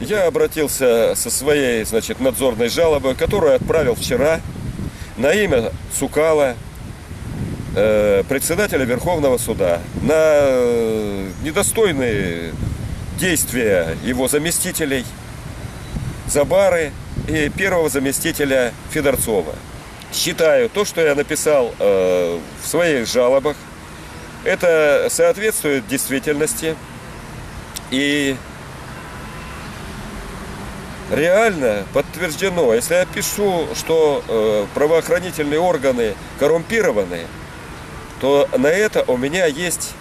Я обратился со своей, значит, надзорной жалобой, которую отправил вчера на имя Сукала, председателя Верховного суда, на недостойные действия его заместителей Забары и первого заместителя Федорцова. Считаю, то, что я написал в своих жалобах, это соответствует действительности и реально подтверждено. Если я пишу, что правоохранительные органы коррумпированы, то на это у меня есть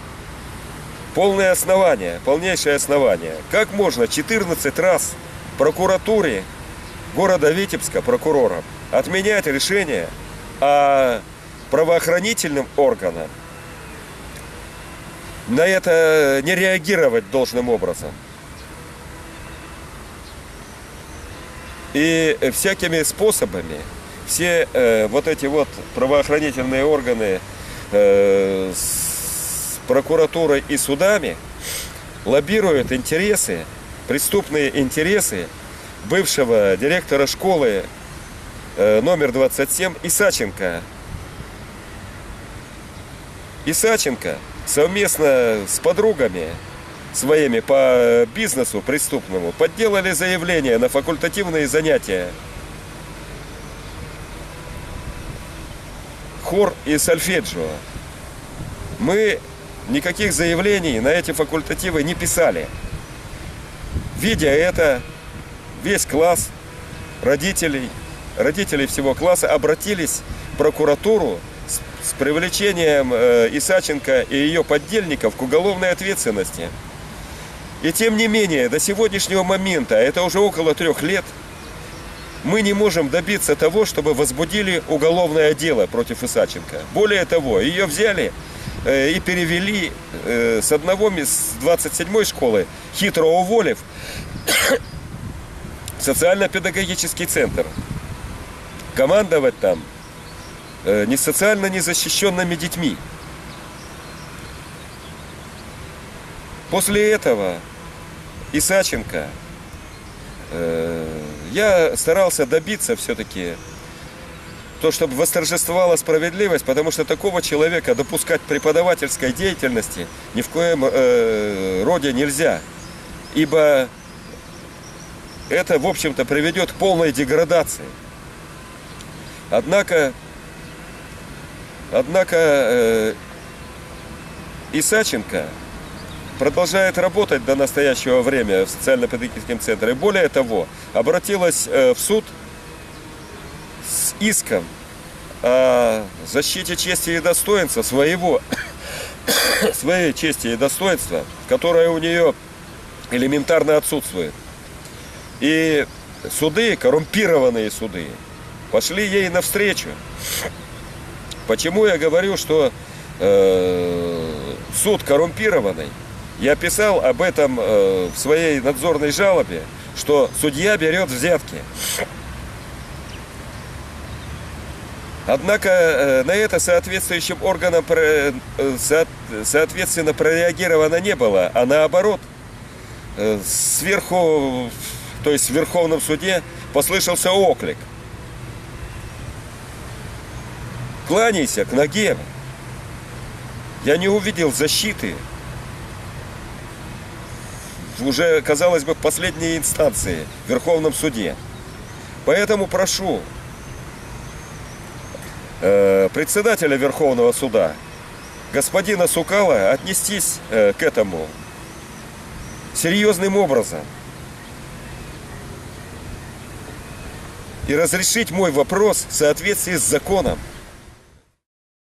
полное основание, полнейшее основание. Как можно 14 раз прокуратуре города Витебска, прокурорам, отменять решение, а правоохранительным органам на это не реагировать должным образом? И всякими способами все вот эти вот правоохранительные органы с прокуратурой и судами лоббируют интересы, преступные интересы бывшего директора школы номер 27 Исаченко. Исаченко совместно с подругами своими по бизнесу преступному подделали заявление на факультативные занятия. Хор и сольфеджио. Мы никаких заявлений на эти факультативы не писали. Видя это, весь класс, родители всего класса обратились в прокуратуру с привлечением Исаченко и ее поддельников к уголовной ответственности. И тем не менее, до сегодняшнего момента, это уже около 3 лет, мы не можем добиться того, чтобы возбудили уголовное дело против Исаченко. Более того, ее взяли и перевели с 27-й школы, хитро уволив, в социально-педагогический центр. Командовать там не социально незащищенными детьми. После этого Исаченко, я старался добиться все-таки то, чтобы восторжествовала справедливость, потому что такого человека допускать к преподавательской деятельности ни в коем роде нельзя. Ибо это, в общем-то, приведет к полной деградации. Однако Исаченко продолжает работать до настоящего времени в социально-педагогическом центре. И более того, обратилась в суд с иском о защите чести и достоинства своей чести и достоинства, которое у нее элементарно отсутствует. И суды, коррумпированные суды, пошли ей навстречу. Почему я говорю, что суд коррумпированный? Я писал об этом в своей надзорной жалобе, что судья берет взятки. Однако на это соответствующим органам соответственно прореагировано не было, а наоборот, сверху, то есть в Верховном суде, послышался оклик: кланяйся к ноге. Я не увидел защиты. Уже, казалось бы, в последней инстанции, в Верховном суде. Поэтому прошу председателя Верховного суда, господина Сукала, отнестись к этому серьезным образом и разрешить мой вопрос в соответствии с законом.